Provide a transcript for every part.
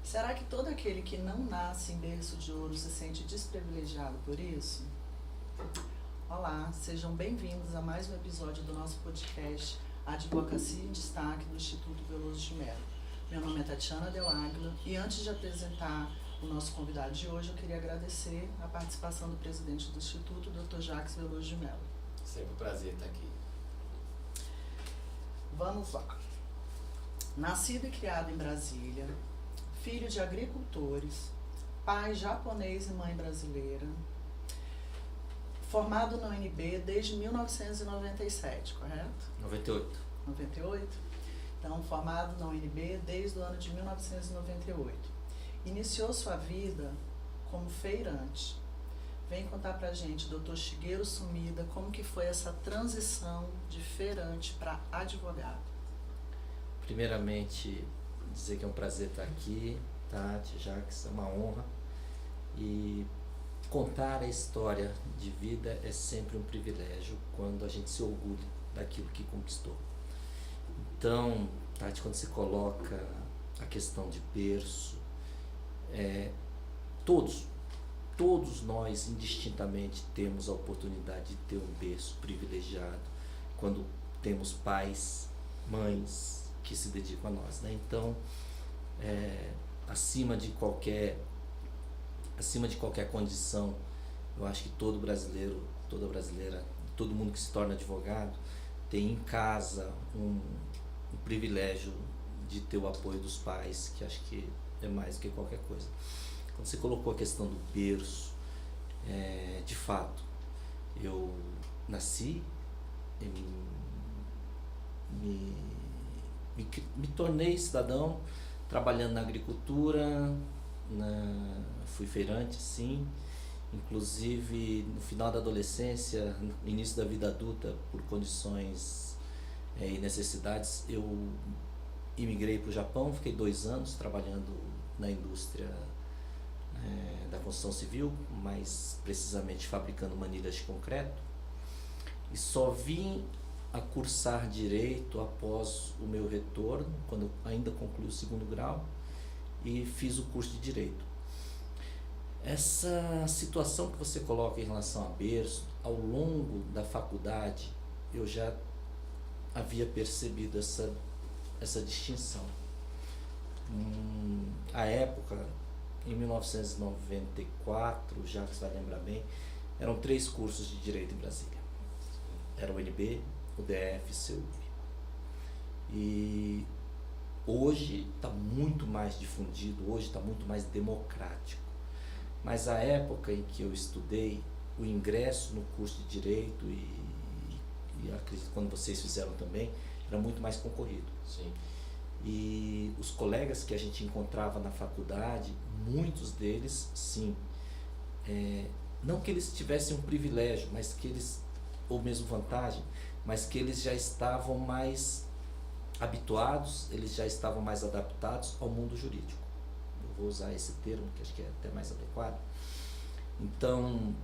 Será que todo aquele que não nasce em berço de ouro se sente desprivilegiado por isso? Olá, sejam bem-vindos a mais um episódio do nosso podcast Advocacia em Destaque do Instituto Veloso de Mello. Meu nome é Tatiana Del Águila e antes de apresentar o nosso convidado de hoje, eu queria agradecer a participação do presidente do Instituto, Dr. Jacques Veloso de Mello. Sempre um prazer estar aqui. Vamos lá. Nascido e criado em Brasília, filho de agricultores, pai japonês e mãe brasileira, formado na UNB desde 1997, correto? 98. 98? Então, formado na UNB desde o ano de 1998. Iniciou sua vida como feirante. Vem contar pra gente, Dr. Shigeru Sumida, como que foi essa transição de feirante para advogado. Primeiramente, dizer que é um prazer estar aqui, Tati, Jacques, é uma honra. E contar a história de vida é sempre um privilégio quando a gente se orgulha daquilo que conquistou. Então, Tati, quando você coloca a questão de berço, todos nós indistintamente temos a oportunidade de ter um berço privilegiado quando temos pais, mães que se dedicam a nós, né? Então, acima de qualquer condição, eu acho que todo brasileiro, toda brasileira, todo mundo que se torna advogado tem em casa um privilégio de ter o apoio dos pais, que acho que é mais do que qualquer coisa. Quando você colocou a questão do berço, de fato, eu nasci, me tornei cidadão trabalhando na agricultura, fui feirante, sim. Inclusive, no final da adolescência, no início da vida adulta, por condições e necessidades, eu imigrei para o Japão, fiquei 2 anos trabalhando na indústria da construção civil, mais precisamente fabricando manilhas de concreto, e só vim a cursar direito após o meu retorno, quando eu ainda concluí o 2º grau, e fiz o curso de direito. Essa situação que você coloca em relação a berço, ao longo da faculdade, eu já havia percebido essa distinção. À época, em 1994, já que você vai lembrar bem, eram 3 cursos de direito em Brasília. Era o UNB, o DF e CEUP. E hoje está muito mais difundido, hoje está muito mais democrático. Mas a época em que eu estudei, o ingresso no curso de Direito e acredito que quando vocês fizeram também, era muito mais concorrido. Sim. E os colegas que a gente encontrava na faculdade, muitos deles, sim, não que eles tivessem um privilégio, mas que eles, ou mesmo vantagem, mas que eles já estavam mais habituados, eles já estavam mais adaptados ao mundo jurídico. Eu vou usar esse termo, que acho que é até mais adequado. Então,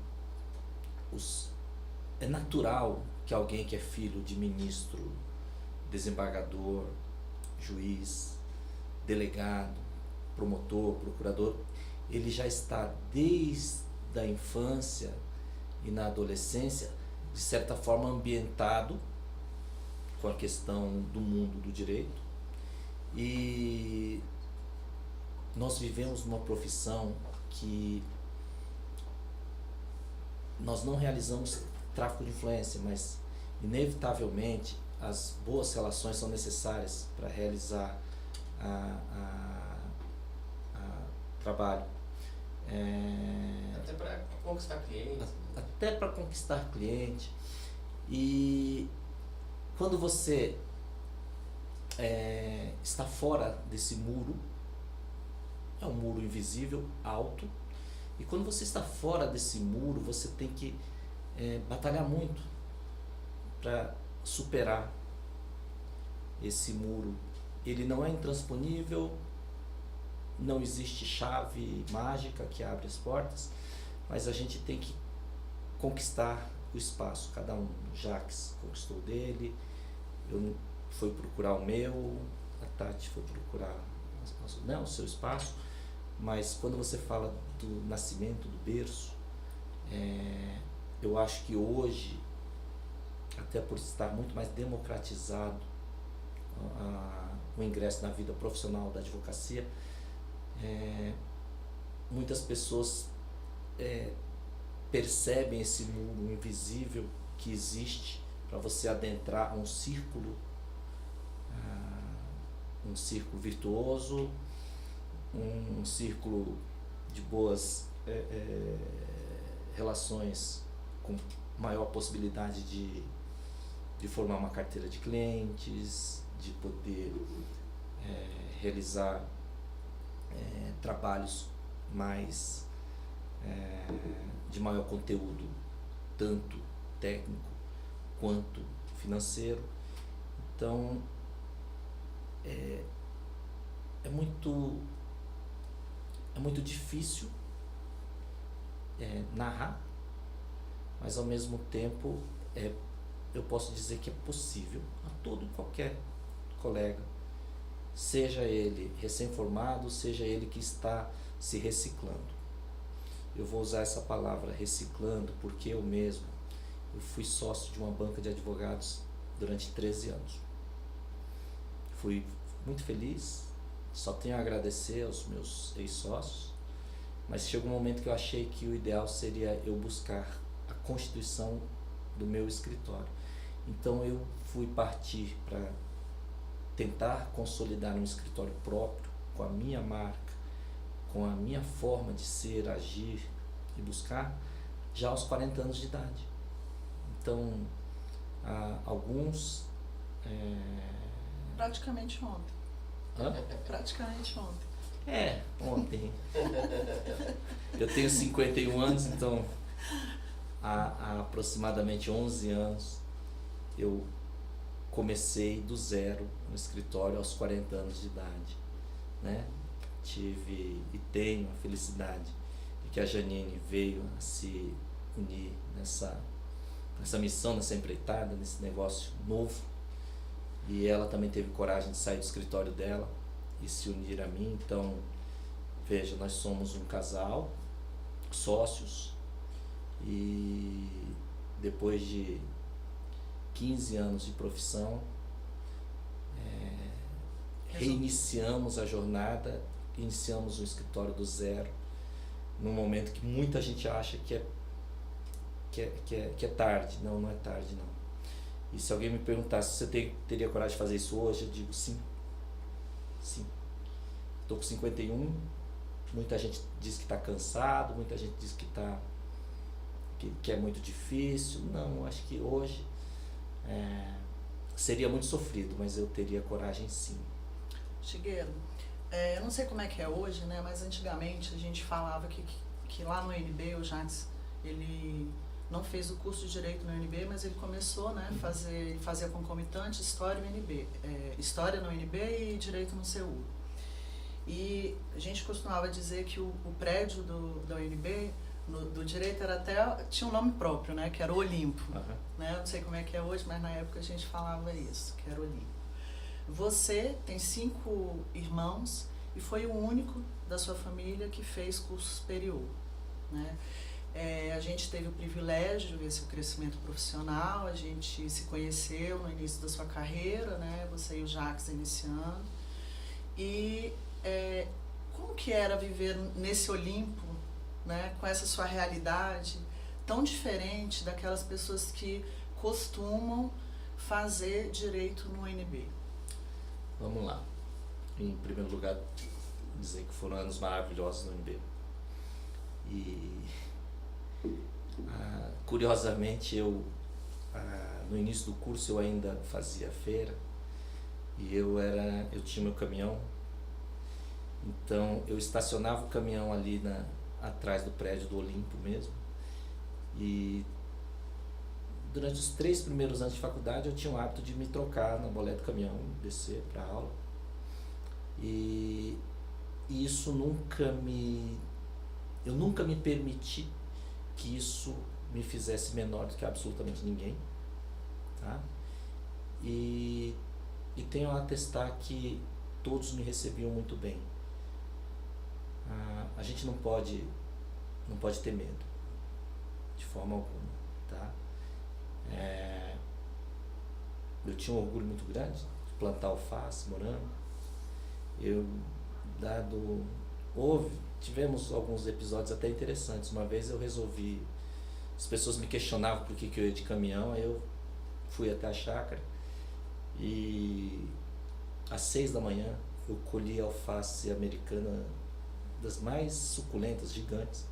é natural que alguém que é filho de ministro, desembargador, juiz, delegado, promotor, procurador, ele já está desde a infância e na adolescência, de certa forma ambientado com a questão do mundo do direito. E nós vivemos numa profissão que nós não realizamos tráfico de influência, mas inevitavelmente as boas relações são necessárias para realizar trabalho. Até para conquistar clientes. Até para conquistar cliente. E quando você está fora desse muro, é um muro invisível, alto, e quando você está fora desse muro, você tem que batalhar muito para superar esse muro. Ele não é intransponível, não existe chave mágica que abre as portas, mas a gente tem que conquistar o espaço. Cada um, Jacques conquistou o dele, eu fui procurar o meu, a Tati foi procurar o seu espaço, mas quando você fala do nascimento, do berço, eu acho que hoje, até por estar muito mais democratizado o ingresso na vida profissional da advocacia, muitas pessoas percebem esse muro invisível que existe para você adentrar um círculo virtuoso, um círculo de boas relações, com maior possibilidade de formar uma carteira de clientes, de poder realizar trabalhos mais de maior conteúdo, tanto técnico quanto financeiro. Então é muito difícil narrar, mas ao mesmo tempo eu posso dizer que é possível a todo e qualquer colega, seja ele recém-formado, seja ele que está se reciclando. Eu vou usar essa palavra reciclando porque eu fui sócio de uma banca de advogados durante 13 anos. Fui muito feliz, só tenho a agradecer aos meus ex-sócios, mas chegou um momento que eu achei que o ideal seria eu buscar a constituição do meu escritório. Então eu fui partir para tentar consolidar um escritório próprio, com a minha marca, com a minha forma de ser, agir e buscar, já aos 40 anos de idade. Então, alguns... Praticamente ontem. Hã? Praticamente ontem. Ontem. Eu tenho 51 anos, então há aproximadamente 11 anos eu comecei do zero no escritório aos 40 anos de idade, né? Tive e tenho a felicidade de que a Janine veio a se unir nessa missão, nessa empreitada, nesse negócio novo, e ela também teve coragem de sair do escritório dela e se unir a mim. Então, veja, nós somos um casal, sócios, e depois de 15 anos de profissão, reiniciamos a jornada, iniciamos o escritório do zero, num momento que muita gente acha que é tarde. Não, não é tarde não. E se alguém me perguntasse se você teria coragem de fazer isso hoje, eu digo sim. Sim. Estou com 51, muita gente diz que está cansado, muita gente diz que é muito difícil. Não, eu acho que hoje seria muito sofrido, mas eu teria coragem sim. Chigueiro, eu não sei como é que é hoje, né? Mas antigamente a gente falava que lá no UNB, o Jacques, ele não fez o curso de Direito no UNB, mas ele começou, né, fazia concomitante História no UNB, História no UNB e Direito no CEU. E a gente costumava dizer que o prédio da UNB, do Direito, tinha um nome próprio, né, que era o Olimpo. Uhum. Né? Eu não sei como é que é hoje, mas na época a gente falava isso, que era o Olimpo. Você tem 5 irmãos e foi o único da sua família que fez curso superior, né? A gente teve o privilégio de ver seu crescimento profissional, a gente se conheceu no início da sua carreira, né? Você e o Jacques iniciando. E como que era viver nesse Olimpo, né? Com essa sua realidade tão diferente daquelas pessoas que costumam fazer direito no UNB? Vamos lá. Em primeiro lugar, dizer que foram anos maravilhosos no UNB. E curiosamente no início do curso eu ainda fazia feira e eu tinha meu caminhão, então eu estacionava o caminhão ali atrás do prédio do Olimpo mesmo, e durante os 3 primeiros anos de faculdade eu tinha o hábito de me trocar na boleta do caminhão, descer para aula, e isso eu nunca me permiti que isso me fizesse menor do que absolutamente ninguém, tá? E tenho a atestar que todos me recebiam muito bem. gente não pode ter medo, de forma alguma, tá? Eu tinha um orgulho muito grande de plantar alface, morango. Tivemos alguns episódios até interessantes. Uma vez eu resolvi, as pessoas me questionavam por que eu ia de caminhão, aí eu fui até a chácara e às 6 da manhã eu colhi alface americana das mais suculentas, gigantes,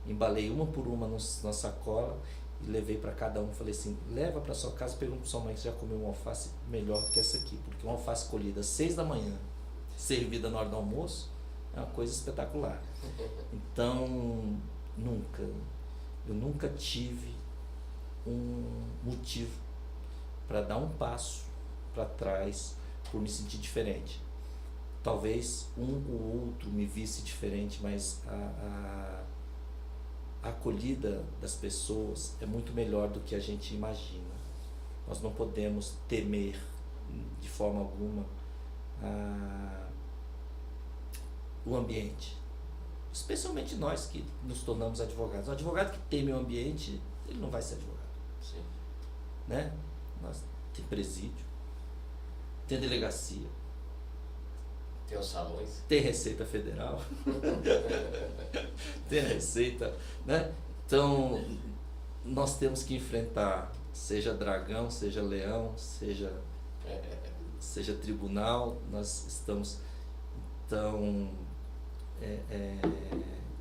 embalei uma por uma na sacola e levei para cada um. Falei assim: leva para sua casa, pergunta para sua mãe se já comeu uma alface melhor do que essa aqui, porque uma alface colhida às 6 da manhã, servida na hora do almoço, é uma coisa espetacular. Então, eu nunca tive um motivo para dar um passo para trás por me sentir diferente. Talvez um ou outro me visse diferente, mas a acolhida das pessoas é muito melhor do que a gente imagina. Nós não podemos temer de forma alguma o ambiente, especialmente nós que nos tornamos advogados. O advogado que teme o ambiente, ele não vai ser advogado. Sim. Né? Tem presídio, tem delegacia, Tem os salões. tem Receita Federal, tem a Receita, né? Então, nós temos que enfrentar, seja dragão, seja leão, seja tribunal, nós estamos. Então,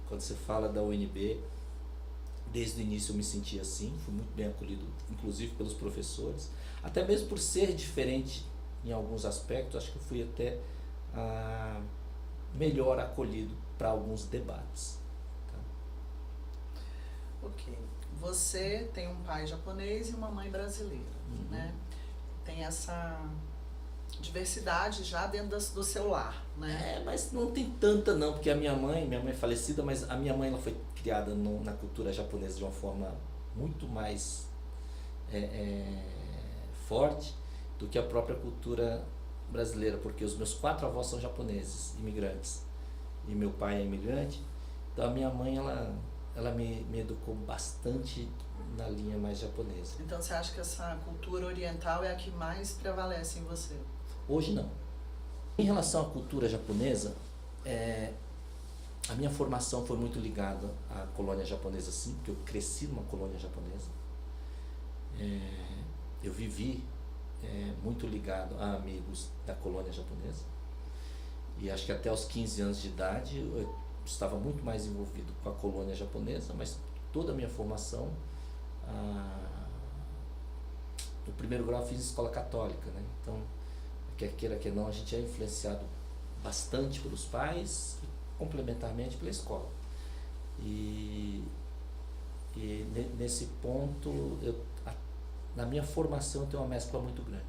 quando você fala da UNB, desde o início eu me senti assim, fui muito bem acolhido, inclusive pelos professores, até mesmo por ser diferente em alguns aspectos, acho que eu fui até melhor acolhido para alguns debates. Tá? Ok. Você tem um pai japonês e uma mãe brasileira, né? Tem essa diversidade já dentro do seu lar, né? Mas não tem tanta não, porque a minha mãe é falecida, mas a minha mãe ela foi criada na cultura japonesa de uma forma muito mais forte do que a própria cultura brasileira, porque os meus 4 avós são japoneses, imigrantes, e meu pai é imigrante. Então a minha mãe ela me educou bastante na linha mais japonesa. Então você acha que essa cultura oriental é a que mais prevalece em você? Hoje não. Em relação à cultura japonesa, a minha formação foi muito ligada à colônia japonesa, sim, porque eu cresci numa colônia japonesa. Eu vivi muito ligado a amigos da colônia japonesa. E acho que até os 15 anos de idade eu estava muito mais envolvido com a colônia japonesa, mas toda a minha formação, no primeiro grau eu fiz escola católica, né? Então, quer queira que não, a gente é influenciado bastante pelos pais e complementarmente pela escola. E nesse ponto, na minha formação eu tenho uma mescla muito grande.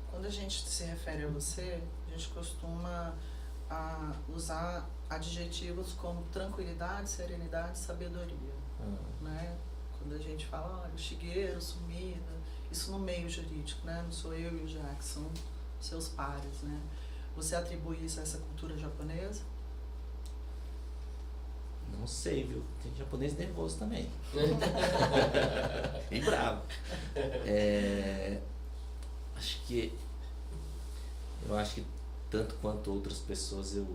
Quando a gente se refere a você, a gente costuma usar adjetivos como tranquilidade, serenidade, sabedoria, né? Quando a gente fala, olha, o Shigeru, sumida, isso no meio jurídico, né? Não sou eu e o Jackson, seus pares, né? Você atribui isso a essa cultura japonesa? Não sei, viu? Tem japonês nervoso também. E bravo. Eu acho que tanto quanto outras pessoas eu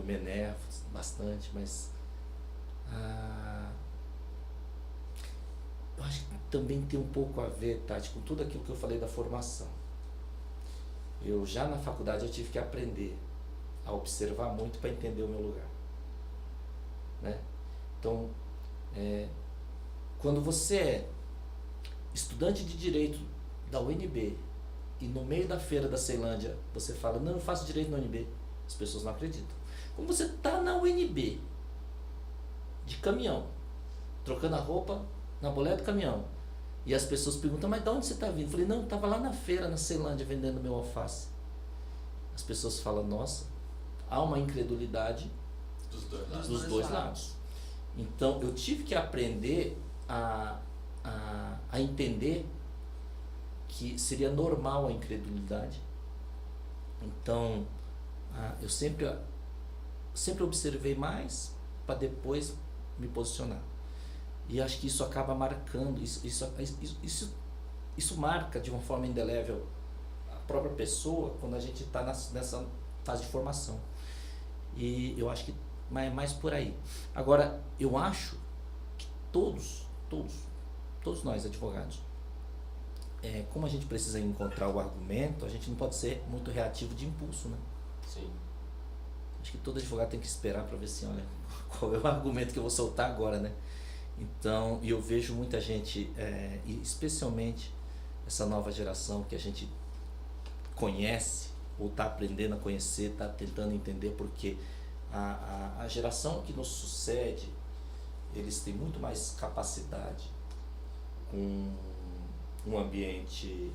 me enervo bastante, mas eu acho que também tem um pouco a ver, Tati, com tudo aquilo que eu falei da formação. Eu já na faculdade eu tive que aprender a observar muito para entender o meu lugar, né? Então, quando você é estudante de direito da UNB e no meio da feira da Ceilândia você fala, não, eu faço direito na UNB, as pessoas não acreditam. Quando você está na UNB de caminhão, trocando a roupa na boleta do caminhão, e as pessoas perguntam, mas de onde você está vindo? Eu falei, não, eu estava lá na feira, na Ceilândia, vendendo meu alface. As pessoas falam, nossa, há uma incredulidade dos dois lados. Então, eu tive que aprender a entender que seria normal a incredulidade. Então, eu sempre observei mais para depois me posicionar. E acho que isso acaba marcando, isso marca de uma forma indelével a própria pessoa quando a gente está nessa fase de formação. E eu acho que é mais por aí. Agora, eu acho que todos nós advogados, como a gente precisa encontrar o argumento, a gente não pode ser muito reativo de impulso, né? Sim. Acho que todo advogado tem que esperar para ver assim, olha, qual é o argumento que eu vou soltar agora, né? Então, eu vejo muita gente, e especialmente essa nova geração que a gente conhece, ou está aprendendo a conhecer, está tentando entender, porque a geração que nos sucede, eles têm muito mais capacidade com um ambiente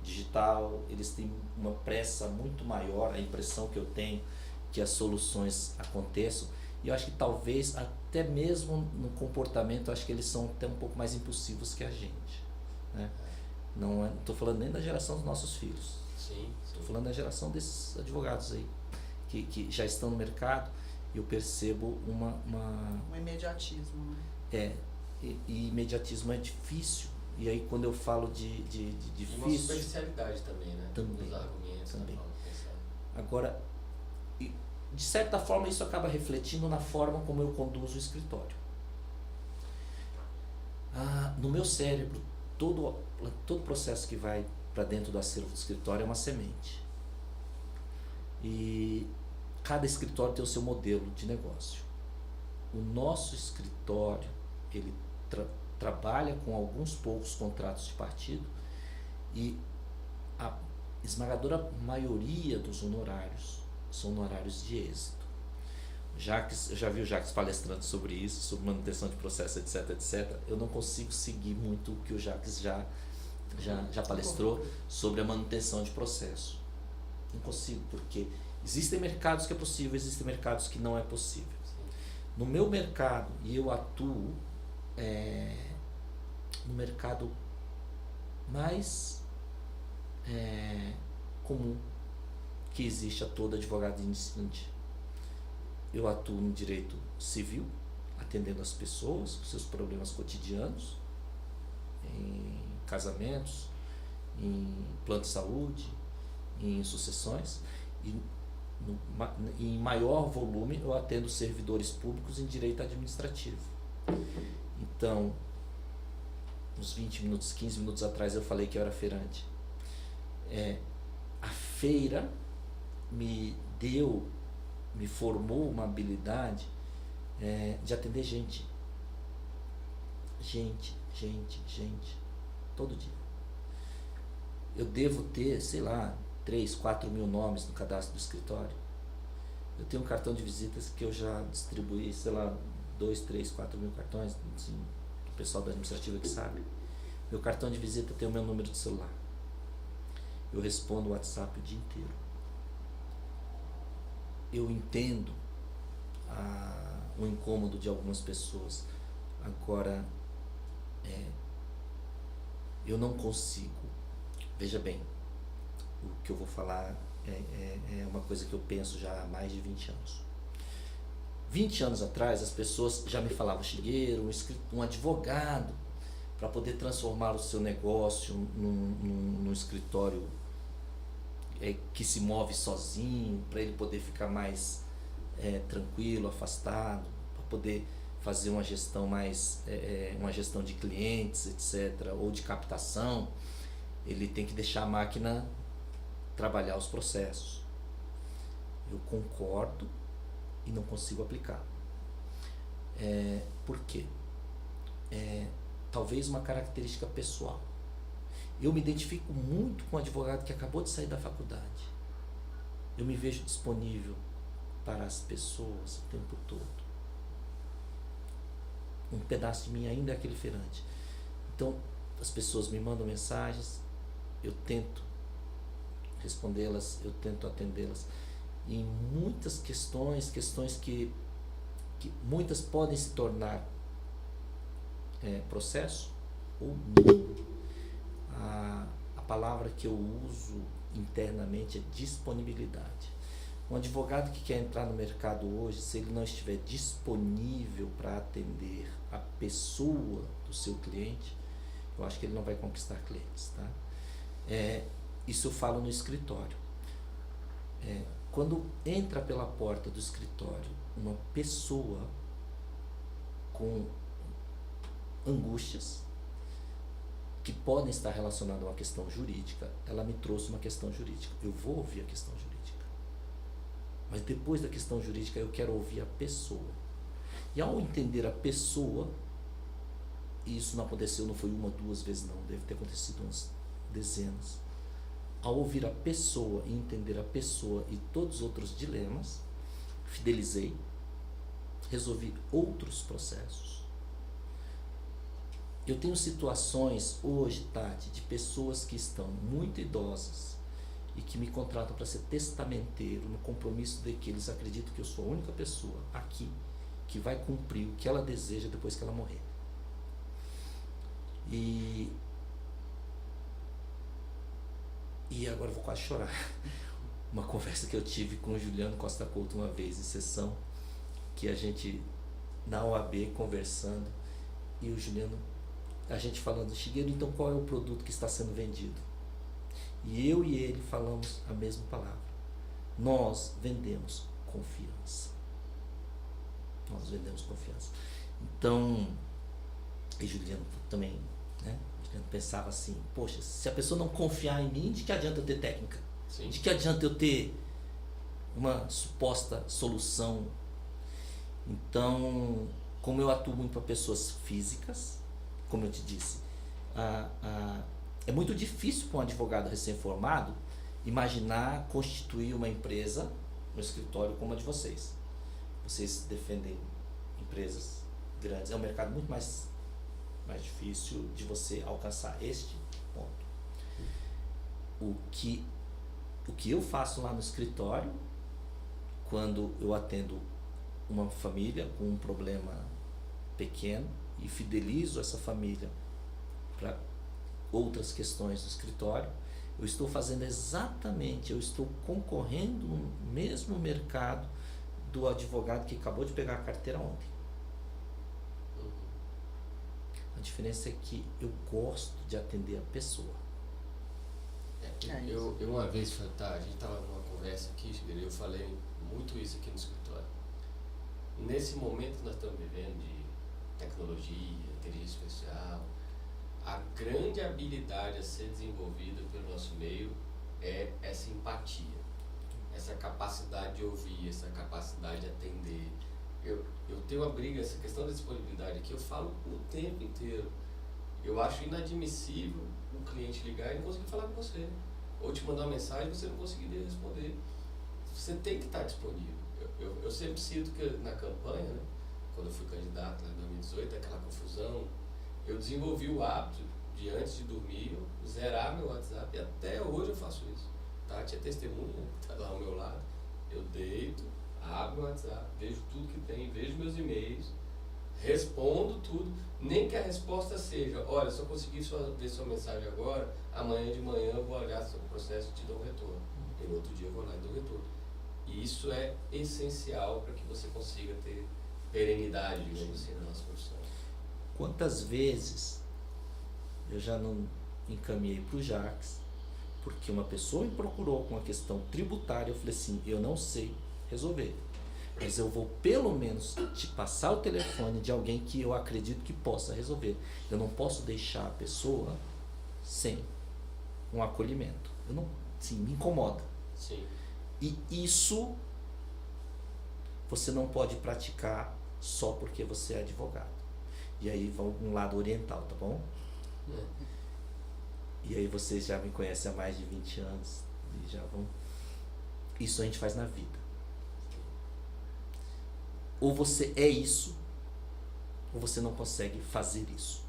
digital, eles têm uma pressa muito maior, a impressão que eu tenho que as soluções aconteçam, e eu acho que talvez até mesmo no comportamento, eu acho que eles são até um pouco mais impulsivos que a gente, né? Não estou falando nem da geração dos nossos filhos, estou falando da geração desses advogados aí que já estão no mercado, e eu percebo um imediatismo, né? E imediatismo é difícil. E aí quando eu falo de difícil... E uma superficialidade também, né? Também. Dos argumentos. Também. Da forma de pensar. Agora, de certa forma isso acaba refletindo na forma como eu conduzo o escritório. No meu cérebro, todo processo que vai para dentro do acervo do escritório é uma semente. E cada escritório tem o seu modelo de negócio. O nosso escritório, ele trabalha com alguns poucos contratos de partido, e a esmagadora maioria dos honorários são honorários de êxito. Eu já vi o Jacques palestrando sobre isso, sobre manutenção de processo, etc. Eu não consigo seguir muito o que o Jacques já palestrou sobre a manutenção de processo. Não consigo, porque existem mercados que é possível, existem mercados que não é possível. No meu mercado, e eu atuo no mercado mais comum que existe a todo advogado iniciante. Eu atuo no direito civil, atendendo as pessoas com seus problemas cotidianos, em casamentos, em plano de saúde, em sucessões, e em maior volume eu atendo servidores públicos em direito administrativo. Então, uns 20 minutos, 15 minutos atrás eu falei que eu era feirante. A feira me formou uma habilidade de atender gente, todo dia. Eu devo ter, sei lá, 3, 4 mil nomes no cadastro do escritório. Eu tenho um cartão de visitas que eu já distribuí, sei lá, 2, 3, 4 mil cartões, assim, o pessoal da administrativa que sabe. Meu cartão de visita tem o meu número de celular. Eu respondo o WhatsApp o dia inteiro. Eu entendo o incômodo de algumas pessoas. Agora, eu não consigo. Veja bem, o que eu vou falar é uma coisa que eu penso já há mais de 20 anos. 20 anos atrás, as pessoas já me falavam, Chigueiro, um advogado, para poder transformar o seu negócio num escritório que se move sozinho, para ele poder ficar mais tranquilo, afastado, para poder fazer uma gestão mais, uma gestão de clientes, etc., ou de captação. Ele tem que deixar a máquina trabalhar os processos. Eu concordo e não consigo aplicar. Por quê? Talvez uma característica pessoal. Eu me identifico muito com um advogado que acabou de sair da faculdade. Eu me vejo disponível para as pessoas o tempo todo. Um pedaço de mim ainda é aquele feirante. Então, as pessoas me mandam mensagens, eu tento respondê-las, eu tento atendê-las. E em muitas questões que muitas podem se tornar processo ou não. A palavra que eu uso internamente é disponibilidade. Um advogado que quer entrar no mercado hoje, se ele não estiver disponível para atender a pessoa do seu cliente, eu acho que ele não vai conquistar clientes, tá? Isso eu falo no escritório. Quando entra pela porta do escritório uma pessoa com angústias que podem estar relacionadas a uma questão jurídica, ela me trouxe uma questão jurídica. Eu vou ouvir a questão jurídica. Mas depois da questão jurídica eu quero ouvir a pessoa. E ao entender a pessoa, e isso não aconteceu, não foi uma, duas vezes não, deve ter acontecido umas dezenas. Ao ouvir a pessoa e entender a pessoa e todos os outros dilemas, fidelizei, resolvi outros processos. Eu tenho situações hoje, Tati, de pessoas que estão muito idosas e que me contratam para ser testamenteiro no compromisso de que eles acreditam que eu sou a única pessoa aqui que vai cumprir o que ela deseja depois que ela morrer. E agora eu vou quase chorar. Uma conversa que eu tive com o Juliano Costa Couto uma vez em sessão, que a gente na OAB conversando, e o Juliano, a gente falando, Shigeru, então qual é o produto que está sendo vendido? E eu e ele falamos a mesma palavra. Nós vendemos confiança. Nós vendemos confiança. Então, e Juliano também, né? Juliano pensava assim, poxa, se a pessoa não confiar em mim, de que adianta eu ter técnica? Sim. De que adianta eu ter uma suposta solução? Então, como eu atuo muito para pessoas físicas, como eu te disse, é muito difícil para um advogado recém-formado imaginar constituir uma empresa, um escritório como a de vocês. Vocês defendem empresas grandes. É um mercado muito mais difícil de você alcançar este ponto. O que eu faço lá no escritório, quando eu atendo uma família com um problema pequeno e fidelizo essa família para outras questões do escritório, eu estou fazendo exatamente, eu estou concorrendo no mesmo mercado do advogado que acabou de pegar a carteira ontem. A diferença é que eu gosto de atender a pessoa. Eu uma vez, a gente estava numa conversa aqui, eu falei muito isso aqui no escritório. Nesse momento que nós estamos vivendo de tecnologia, inteligência artificial, a grande habilidade a ser desenvolvida pelo nosso meio é essa empatia, essa capacidade de ouvir, essa capacidade de atender. Eu tenho uma briga, essa questão da disponibilidade aqui, eu falo o tempo inteiro. Eu acho inadmissível um cliente ligar e não conseguir falar com você, ou te mandar uma mensagem e você não conseguir responder. Você tem que estar disponível. Eu sempre sinto que na campanha, né, quando eu fui candidato em 2018, aquela confusão, eu desenvolvi o hábito de, antes de dormir, eu zerar meu WhatsApp, e até hoje eu faço isso. Tati é testemunha, está lá ao meu lado. Eu deito, abro o WhatsApp, vejo tudo que tem, vejo meus e-mails, respondo tudo, nem que a resposta seja, olha, se eu conseguir ver sua mensagem agora, amanhã de manhã eu vou olhar seu processo e te dou um retorno. E no outro dia eu vou lá e dou retorno. E isso é essencial para que você consiga ter perenidade, digamos assim, na nossa profissão. Quantas vezes eu já não encaminhei para o Jacques, porque uma pessoa me procurou com uma questão tributária, eu falei assim, eu não sei resolver, mas eu vou pelo menos te passar o telefone de alguém que eu acredito que possa resolver. Eu não posso deixar a pessoa sem um acolhimento. Eu não, sim, me incomoda. Sim. E isso você não pode praticar só porque você é advogado. E aí vai um lado oriental, tá bom? E aí vocês já me conhecem há mais de 20 anos e já vão... Isso a gente faz na vida. Ou você é isso, ou você não consegue fazer isso,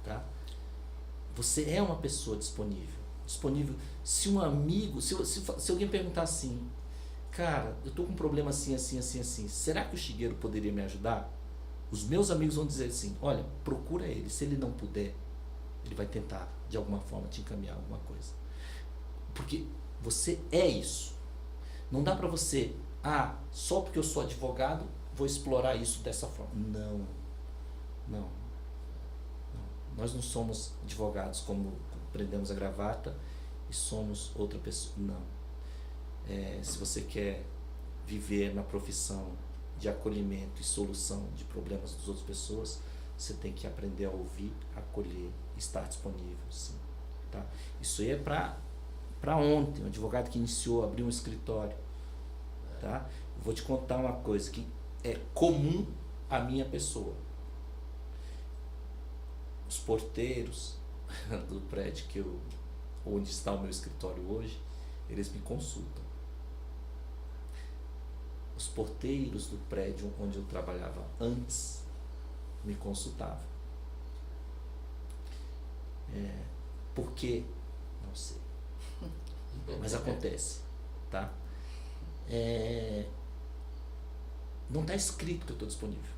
tá? Você é uma pessoa disponível. Se um amigo, se alguém perguntar assim, cara, eu tô com um problema assim, será que o Shigeru poderia me ajudar? Os meus amigos vão dizer assim, olha, procura ele, se ele não puder, ele vai tentar de alguma forma te encaminhar alguma coisa. Porque você é isso. Não dá para você, só porque eu sou advogado, vou explorar isso dessa forma. Não. Nós não somos advogados como prendemos a gravata e somos outra pessoa. Não. Se você quer viver na profissão de acolhimento e solução de problemas das outras pessoas, você tem que aprender a ouvir, acolher, estar disponível, sim. Tá? Isso aí é para ontem, um advogado que iniciou, abriu um escritório. Tá? Eu vou te contar uma coisa que é comum à minha pessoa. Os porteiros do prédio onde está o meu escritório hoje, eles me consultam. Os porteiros do prédio onde eu trabalhava antes me consultavam. Por quê? Não sei. Mas acontece, tá? Não está escrito que eu estou disponível.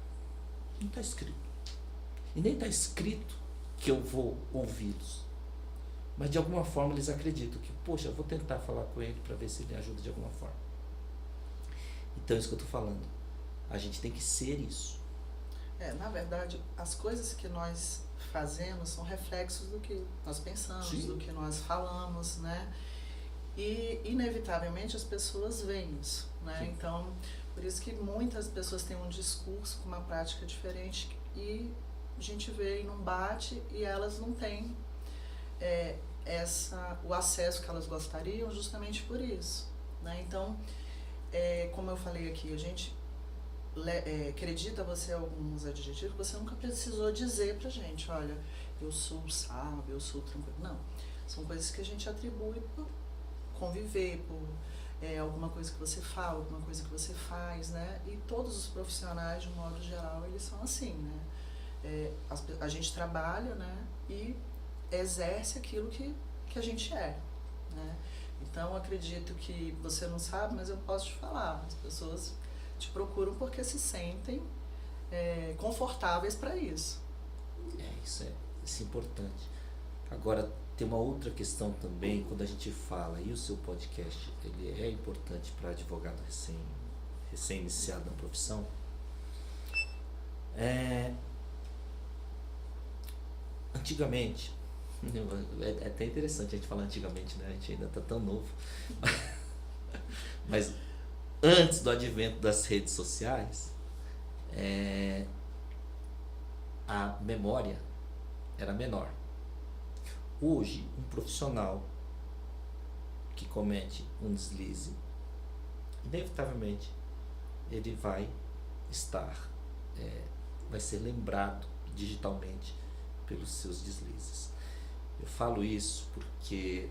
Não está escrito. E nem está escrito que eu vou ouvi-los. Mas de alguma forma eles acreditam que, poxa, eu vou tentar falar com ele para ver se ele ajuda de alguma forma. Então é isso que eu estou falando. A gente tem que ser isso. Na verdade, as coisas que nós fazemos são reflexos do que nós pensamos, sim, do que nós falamos, né? E inevitavelmente as pessoas veem isso, né? Sim. Então, por isso que muitas pessoas têm um discurso com uma prática diferente e a gente vê e não bate e elas não têm o acesso que elas gostariam justamente por isso, né? Então, como eu falei aqui, a gente acredita você alguns adjetivos que você nunca precisou dizer pra gente, olha, eu sou sábio, eu sou tranquilo. Não, são coisas que a gente atribui por conviver, por alguma coisa que você fala, alguma coisa que você faz, né? E todos os profissionais, de um modo geral, eles são assim, né? A gente trabalha, né? E exerce aquilo que a gente é, né? Então, acredito que você não sabe, mas eu posso te falar. As pessoas te procuram porque se sentem confortáveis para isso. Isso é importante. Agora, tem uma outra questão também, quando a gente fala, e o seu podcast, ele é importante para advogado recém-iniciado na profissão. Antigamente, é até interessante a gente falar antigamente, né? A gente ainda está tão novo. Mas antes do advento das redes sociais, a memória era menor. Hoje, um profissional que comete um deslize, inevitavelmente, ele vai ser lembrado digitalmente pelos seus deslizes. Eu falo isso porque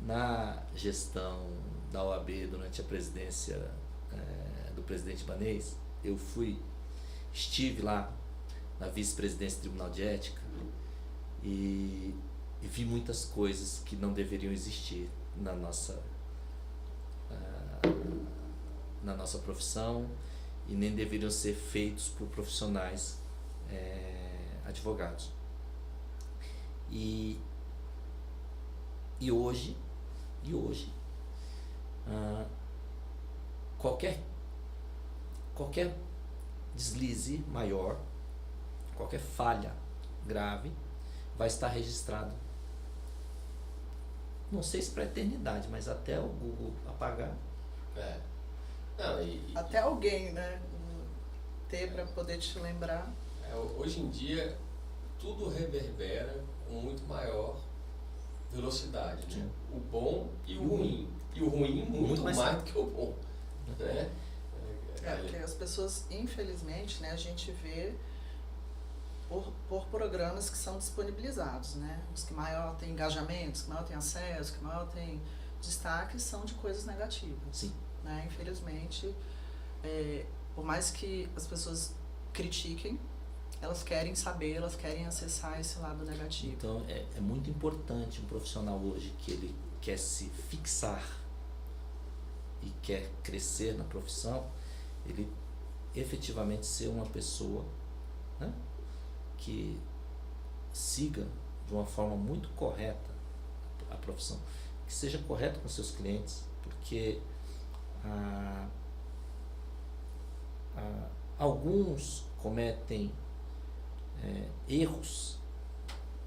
na gestão da OAB, durante a presidência do presidente Ibanez, estive lá na vice-presidência do Tribunal de Ética e vi muitas coisas que não deveriam existir na nossa profissão e nem deveriam ser feitos por profissionais advogados. E hoje qualquer deslize maior, qualquer falha grave vai estar registrado. Não sei se para a eternidade, mas até o Google apagar. Até alguém, né, ter para poder te lembrar. Hoje em dia, tudo reverbera com muito maior velocidade, né? O bom e o ruim. E o ruim muito mais do que o bom, né? Porque as pessoas, infelizmente, né, a gente vê por programas que são disponibilizados, né? Os que maior têm engajamento, os que maior têm acesso, os que maior têm destaque são de coisas negativas. Sim. Né? Infelizmente, por mais que as pessoas critiquem, elas querem saber, elas querem acessar esse lado negativo. Então, é muito importante um profissional hoje que ele quer se fixar e quer crescer na profissão, ele efetivamente ser uma pessoa, né, que siga de uma forma muito correta a profissão, que seja correto com seus clientes, porque Alguns cometem erros,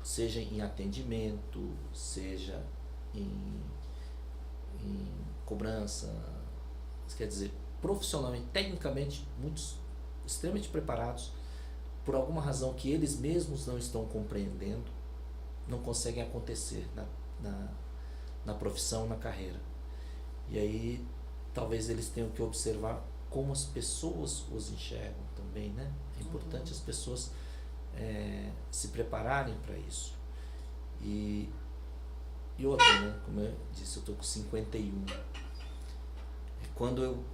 seja em atendimento, seja em cobrança, quer dizer, profissionalmente, tecnicamente, muitos extremamente preparados, por alguma razão que eles mesmos não estão compreendendo, não conseguem acontecer na profissão, na carreira. E aí talvez eles tenham que observar como as pessoas os enxergam também, né? É importante as pessoas se prepararem para isso. E outra, né? Como eu disse, eu estou com 51. Quando eu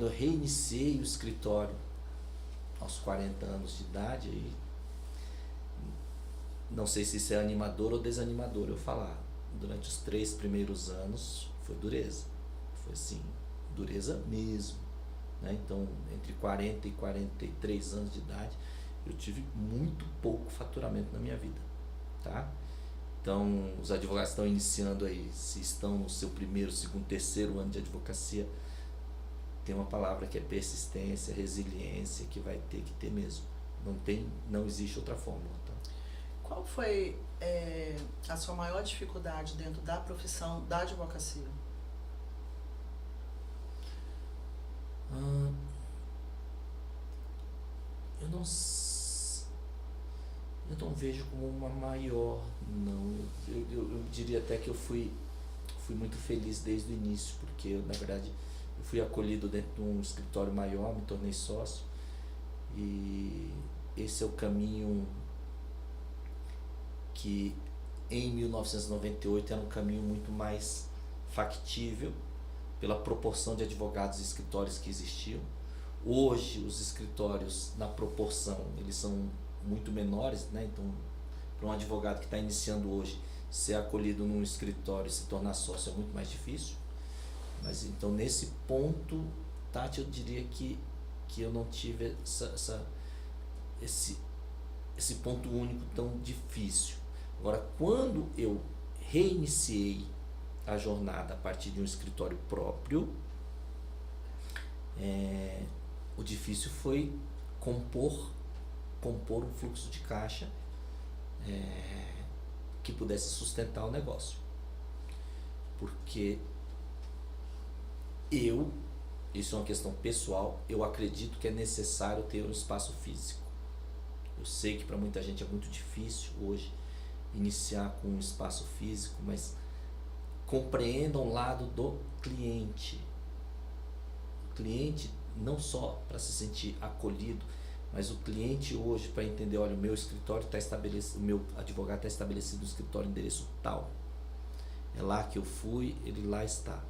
reiniciei o escritório aos 40 anos de idade, aí, não sei se isso é animador ou desanimador eu falar. Durante os 3 primeiros anos foi dureza. Foi assim, dureza mesmo. Né? Então, entre 40 e 43 anos de idade, eu tive muito pouco faturamento na minha vida. Tá? Então, os advogados estão iniciando aí, se estão no seu primeiro, segundo, terceiro ano de advocacia, tem uma palavra que é persistência, resiliência, que vai ter que ter mesmo. Não existe outra fórmula. Tá? Qual foi a sua maior dificuldade dentro da profissão da advocacia? Eu não vejo como uma maior, não. Eu diria até que eu fui muito feliz desde o início, porque eu, na verdade, eu fui acolhido dentro de um escritório maior, me tornei sócio, e esse é o caminho que em 1998 era um caminho muito mais factível pela proporção de advogados e escritórios que existiam. Hoje os escritórios, na proporção, eles são muito menores, né? Então, para um advogado que está iniciando hoje, ser acolhido num escritório e se tornar sócio é muito mais difícil. Mas então, nesse ponto, Tati, eu diria que eu não tive esse ponto único tão difícil. Agora, quando eu reiniciei a jornada a partir de um escritório próprio, o difícil foi compor um fluxo de caixa que pudesse sustentar o negócio. Porque isso é uma questão pessoal, eu acredito que é necessário ter um espaço físico. Eu sei que para muita gente é muito difícil hoje iniciar com um espaço físico, mas compreendam o lado do cliente. O cliente não só para se sentir acolhido, mas o cliente hoje para entender, olha, o meu escritório está estabelecido, o meu advogado está estabelecido no escritório endereço tal. É lá que eu fui, ele lá está.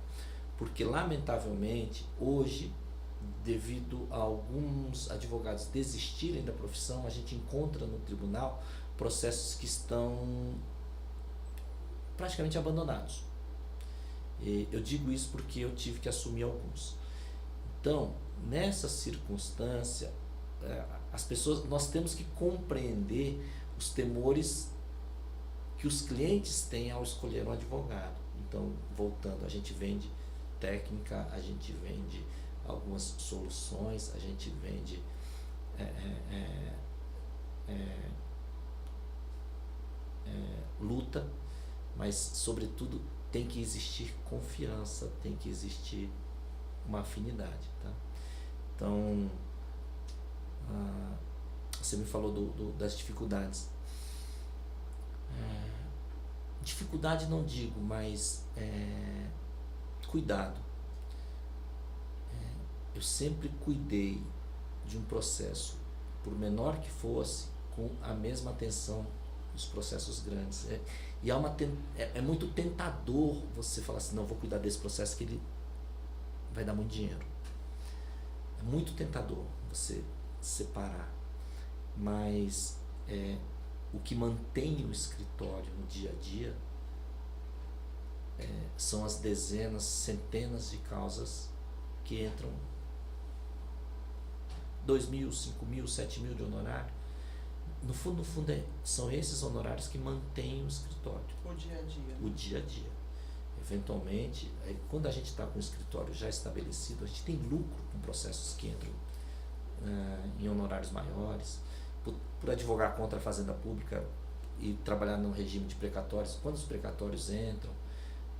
Porque lamentavelmente hoje, devido a alguns advogados desistirem da profissão, a gente encontra no tribunal processos que estão praticamente abandonados. Eu digo isso porque eu tive que assumir alguns. Então, nessa circunstância, as pessoas, nós temos que compreender os temores que os clientes têm ao escolher um advogado. Então, voltando, a gente vende técnica, a gente vende algumas soluções, a gente vende luta, mas sobretudo tem que existir confiança, tem que existir uma afinidade, tá? Então, você me falou das dificuldades. Dificuldade não digo, mas cuidado. Eu sempre cuidei de um processo, por menor que fosse, com a mesma atenção dos processos grandes. E é muito tentador você falar assim, não, vou cuidar desse processo que ele vai dar muito dinheiro. É muito tentador você separar. Mas o que mantém o escritório no dia a dia são as dezenas, centenas de causas que entram 2.000, 5.000, 7.000 de honorário. No fundo, são esses honorários que mantêm o escritório. O dia a dia. O dia a dia. eventualmente, quando a gente está com o escritório já estabelecido, a gente tem lucro com processos que entram em honorários maiores, por advogar contra a fazenda pública e trabalhar no regime de precatórios, quando os precatórios entram,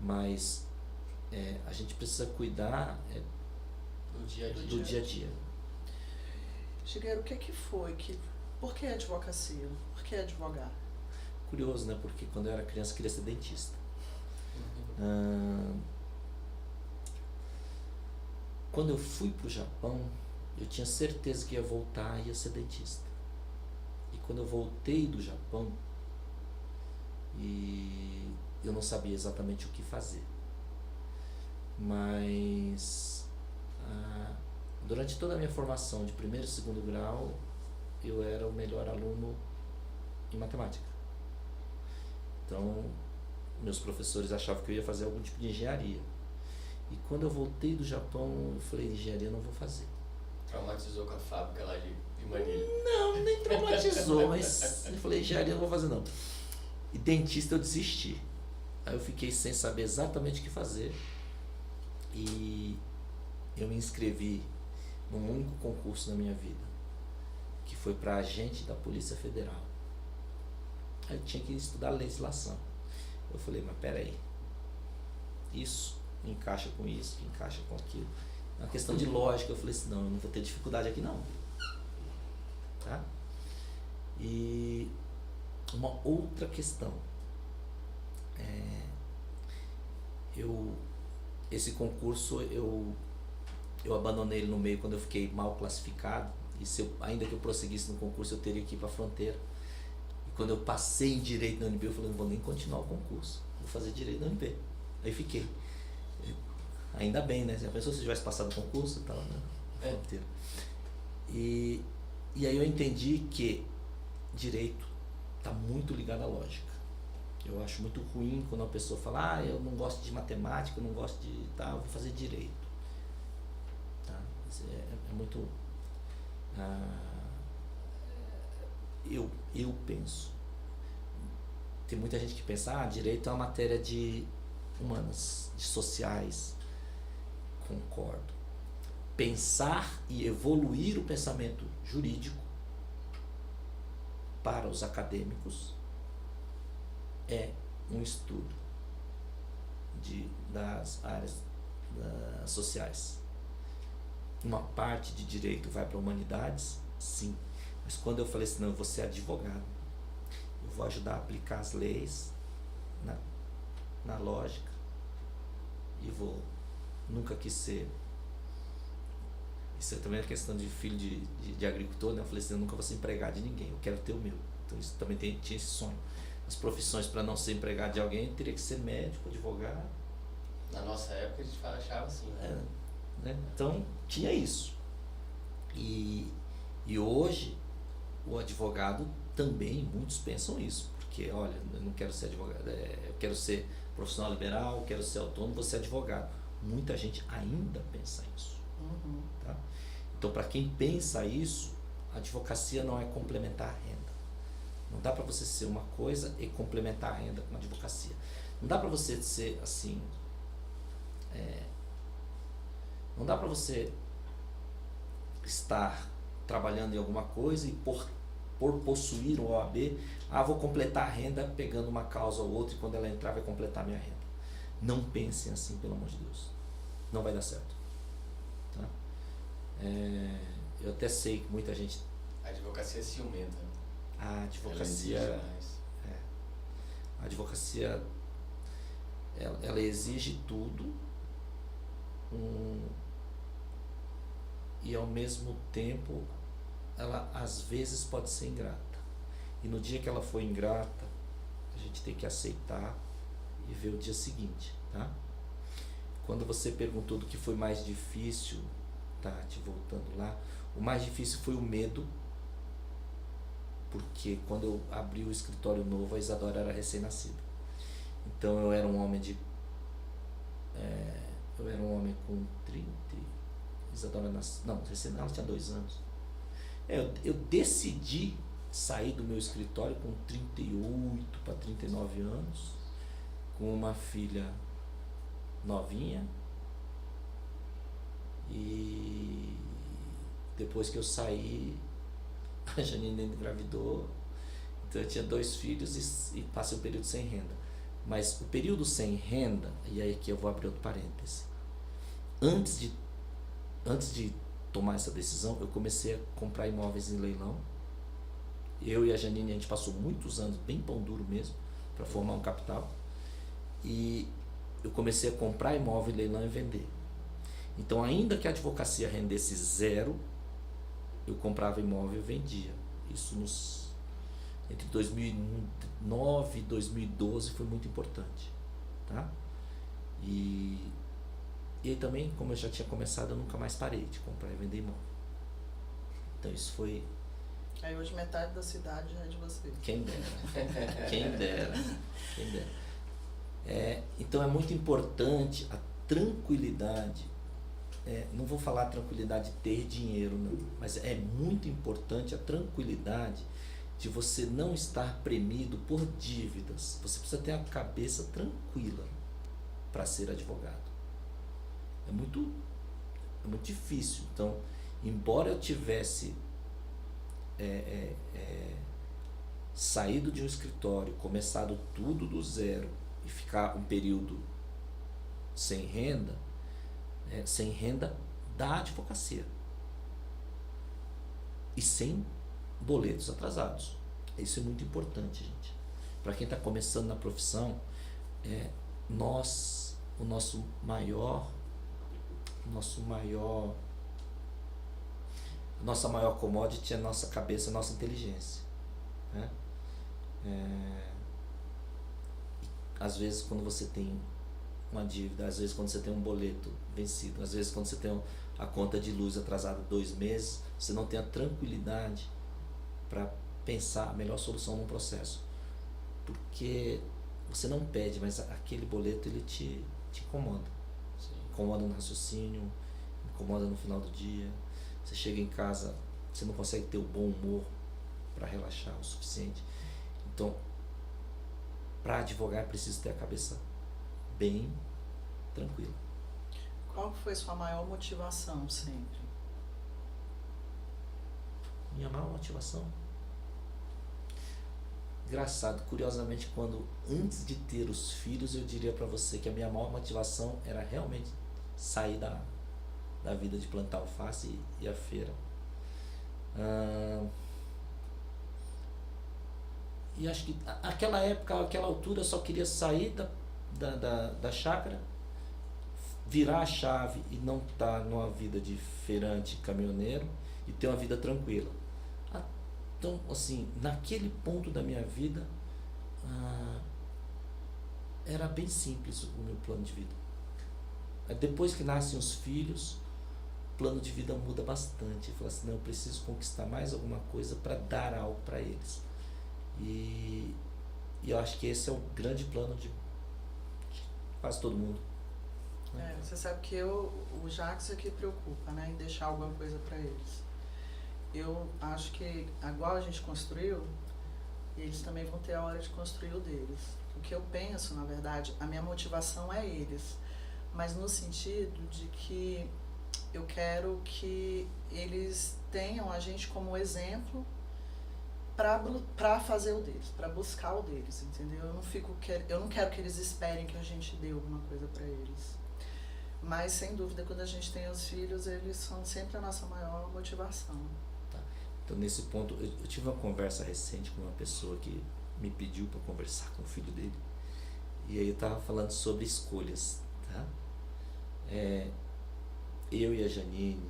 mas a gente precisa cuidar Do dia a dia. do dia a dia. Shigeru, o que foi? Por que advocacia? Por que advogar? Curioso, né? Porque quando eu era criança eu queria ser dentista. Quando eu fui para o Japão, eu tinha certeza que ia voltar e ia ser dentista. E quando eu voltei do Japão, e eu não sabia exatamente o que fazer. Mas durante toda a minha formação de primeiro e segundo grau, eu era o melhor aluno em matemática. Então, meus professores achavam que eu ia fazer algum tipo de engenharia. E quando eu voltei do Japão, eu falei, engenharia eu não vou fazer. Traumatizou com a fábrica lá de Manilha. Não, nem traumatizou, mas eu falei, engenharia eu não vou fazer não. E dentista eu desisti. Aí eu fiquei sem saber exatamente o que fazer. E eu me inscrevi num único concurso na minha vida, que foi para agente da Polícia Federal. Aí eu tinha que estudar legislação. Eu falei, mas peraí, isso encaixa com isso, encaixa com aquilo. É uma questão de lógica. Eu falei assim, não, eu não vou ter dificuldade aqui não. Tá? E uma outra questão. Esse concurso eu abandonei ele no meio quando eu fiquei mal classificado. E ainda que eu prosseguisse no concurso, eu teria que ir para a fronteira. E quando eu passei em Direito na UNB, eu falei, não vou nem continuar o concurso, vou fazer Direito na UNB. Aí fiquei. Ainda bem, né? Já pensou se eu tivesse passado o concurso? Eu estava na fronteira. E aí eu entendi que Direito está muito ligado à lógica. Eu acho muito ruim quando uma pessoa fala, eu não gosto de matemática, eu não gosto de eu vou fazer Direito. Tá? Isso é muito... eu penso. Tem muita gente que pensa, Direito é uma matéria de humanas, de sociais. Concordo. Pensar e evoluir o pensamento jurídico para os acadêmicos é um estudo das áreas sociais. Uma parte de direito vai para humanidades, sim. Mas quando eu falei assim, não, eu vou ser advogado, eu vou ajudar a aplicar as leis na lógica e nunca quis ser. Isso também é questão de filho de agricultor, né? Eu falei assim, eu nunca vou ser empregado de ninguém, eu quero ter o meu. Então isso também tinha esse sonho. As profissões para não ser empregado de alguém teria que ser médico, advogado. Na nossa época a gente achava assim. Né? Então tinha isso. E hoje o advogado também, muitos pensam isso, porque olha, eu não quero ser advogado, eu quero ser profissional liberal, eu quero ser autônomo, vou ser advogado. Muita gente ainda pensa isso. Tá? Então, para quem pensa isso, a advocacia não é complementar a renda. Não dá para você ser uma coisa e complementar a renda com a advocacia. Não dá para você ser assim. Não dá para você estar trabalhando em alguma coisa e por possuir um OAB, vou completar a renda pegando uma causa ou outra e quando ela entrar vai completar a minha renda. Não pensem assim, pelo amor de Deus. Não vai dar certo. Tá? Eu até sei que muita gente... A advocacia é ciumenta. A advocacia... A advocacia, ela exige tudo e ao mesmo tempo ela às vezes pode ser ingrata. E no dia que ela for ingrata, a gente tem que aceitar e ver o dia seguinte, tá? Quando você perguntou do que foi mais difícil, Tati, voltando lá, o mais difícil foi o medo, porque quando eu abri o escritório novo, a Isadora era recém-nascida. Então eu era um homem com 30, Isadora ela tinha 2 anos. Eu decidi sair do meu escritório com 38 para 39 anos, com uma filha novinha. E depois que eu saí, a Janine engravidou. Então eu tinha 2 filhos e passei um período sem renda. Mas o período sem renda, e aí aqui eu vou abrir outro parêntese. Antes de tomar essa decisão, eu comecei a comprar imóveis em leilão. Eu e a Janine, a gente passou muitos anos, bem pão duro mesmo, para formar um capital. E eu comecei a comprar imóvel em leilão e vender. Então, ainda que a advocacia rendesse 0, eu comprava imóvel e vendia. Isso entre 2009 e 2012 foi muito importante. Tá? E aí também, como eu já tinha começado, eu nunca mais parei de comprar e vender imóvel. Então isso foi... Aí hoje metade da cidade é de vocês. Quem dera. Quem dera. Quem dera. Então é muito importante a tranquilidade. Não vou falar tranquilidade de ter dinheiro, não, mas é muito importante a tranquilidade de você não estar premido por dívidas. Você precisa ter a cabeça tranquila para ser advogado. É muito difícil. Então, embora eu tivesse saído de um escritório, começado tudo do zero e ficar um período sem renda da advocacia e sem boletos atrasados. Isso é muito importante, gente. Para quem está começando na profissão, a nossa maior commodity é a nossa cabeça, a nossa inteligência, né? Às vezes quando você tem uma dívida, às vezes quando você tem um boleto vencido, às vezes quando você tem a conta de luz atrasada 2 meses, você não tem a tranquilidade para pensar a melhor solução num processo, porque você não pede, mas aquele boleto ele te incomoda. Sim. Incomoda no raciocínio, incomoda no final do dia. Você chega em casa, você não consegue ter o bom humor para relaxar o suficiente. Então, para advogar é preciso ter a cabeça bem tranquila. Qual foi sua maior motivação sempre? Minha maior motivação? Engraçado, curiosamente, antes de ter os filhos, eu diria para você que a minha maior motivação era realmente sair da vida de plantar alface e a feira. E acho que aquela época, aquela altura, eu só queria sair da chácara, virar a chave e não estar numa vida de feirante, caminhoneiro e ter uma vida tranquila. Então, assim, naquele ponto da minha vida, era bem simples o meu plano de vida. Depois que nascem os filhos, o plano de vida muda bastante. Eu falo assim, não, eu preciso conquistar mais alguma coisa para dar algo para eles. E eu acho que esse é o grande plano de quase todo mundo. Você sabe que o Jacques é que preocupa, né, em deixar alguma coisa para eles. Eu acho que, igual a gente construiu, eles também vão ter a hora de construir o deles. O que eu penso, na verdade, a minha motivação é eles, mas no sentido de que eu quero que eles tenham a gente como exemplo para fazer o deles, para buscar o deles, entendeu? Eu não quero que eles esperem que a gente dê alguma coisa para eles. Mas, sem dúvida, quando a gente tem os filhos, eles são sempre a nossa maior motivação. Tá. Então, nesse ponto, eu tive uma conversa recente com uma pessoa que me pediu para conversar com o filho dele. E aí eu estava falando sobre escolhas, tá? Eu e a Janine,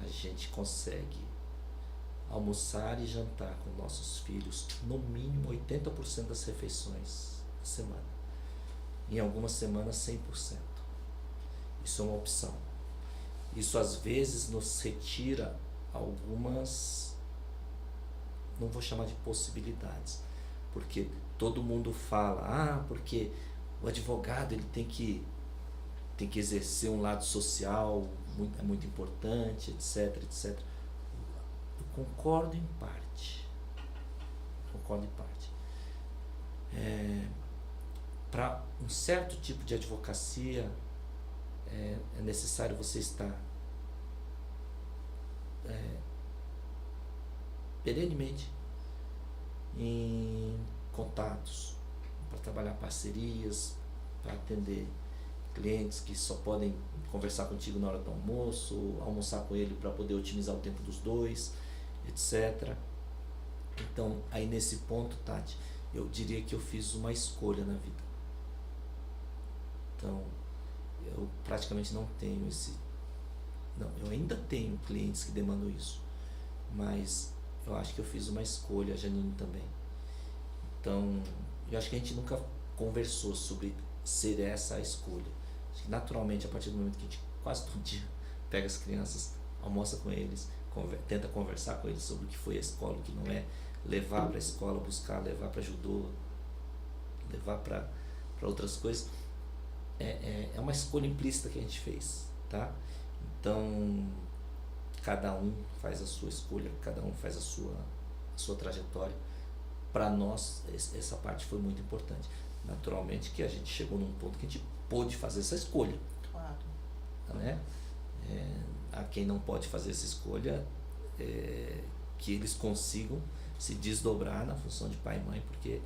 a gente consegue almoçar e jantar com nossos filhos no mínimo 80% das refeições da semana. Em algumas semanas 100%. Isso é uma opção. Isso às vezes nos retira algumas, não vou chamar de possibilidades, porque todo mundo fala, porque o advogado ele tem que exercer um lado social, é muito importante, etc, etc. Eu concordo em parte. para um certo tipo de advocacia é necessário você estar perenemente em contatos, para trabalhar parcerias, para atender clientes que só podem conversar contigo na hora do almoço, ou almoçar com ele para poder otimizar o tempo dos dois, etc. Então, aí nesse ponto, Tati, eu diria que eu fiz uma escolha na vida. Então, eu praticamente não tenho esse... Não, eu ainda tenho clientes que demandam isso, mas eu acho que eu fiz uma escolha, a Janine também. Então, eu acho que a gente nunca conversou sobre ser essa a escolha. Acho que naturalmente, a partir do momento que a gente quase todo dia pega as crianças, almoça com eles, tenta conversar com eles sobre o que foi a escola, o que não é, levar para a escola, buscar, levar para judô, levar para outras coisas, é uma escolha implícita que a gente fez, tá? Então, cada um faz a sua escolha, cada um faz a sua trajetória. Para nós, essa parte foi muito importante. Naturalmente que a gente chegou num ponto que a gente pôde fazer essa escolha. Claro. Né? A quem não pode fazer essa escolha, que eles consigam se desdobrar na função de pai e mãe, porque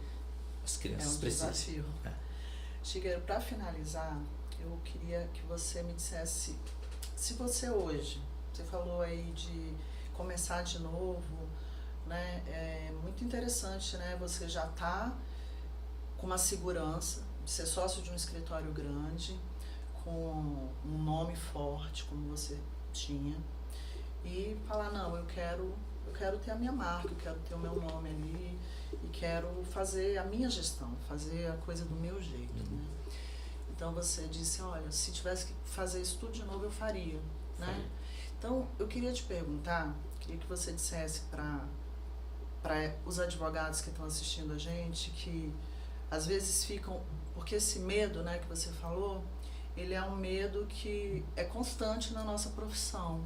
as crianças precisam. Desafio. Shigeru, para finalizar, eu queria que você me dissesse, se você hoje, você falou aí de começar de novo, né? É muito interessante, né? Você já está com uma segurança de ser sócio de um escritório grande, com um nome forte, como você tinha, e falar, não, eu quero ter a minha marca, eu quero ter o meu nome ali e quero fazer a minha gestão, fazer a coisa do meu jeito, né? Então você disse, olha, se tivesse que fazer isso tudo de novo, eu faria, né? Então eu queria te perguntar, queria que você dissesse para os advogados que estão assistindo a gente, que às vezes ficam, porque esse medo, né, que você falou, ele é um medo que é constante na nossa profissão,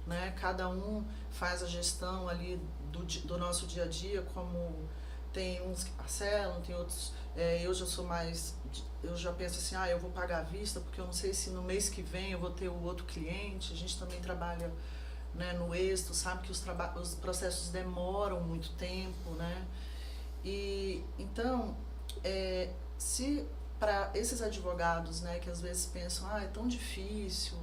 né? Cada um faz a gestão ali do nosso dia a dia, como tem uns que parcelam, tem outros, eu já sou mais, eu já penso assim, eu vou pagar à vista, porque eu não sei se no mês que vem eu vou ter o outro cliente. A gente também trabalha, né, no êxito, sabe que os processos demoram muito tempo, né? E então, se para esses advogados, né, que às vezes pensam, é tão difícil,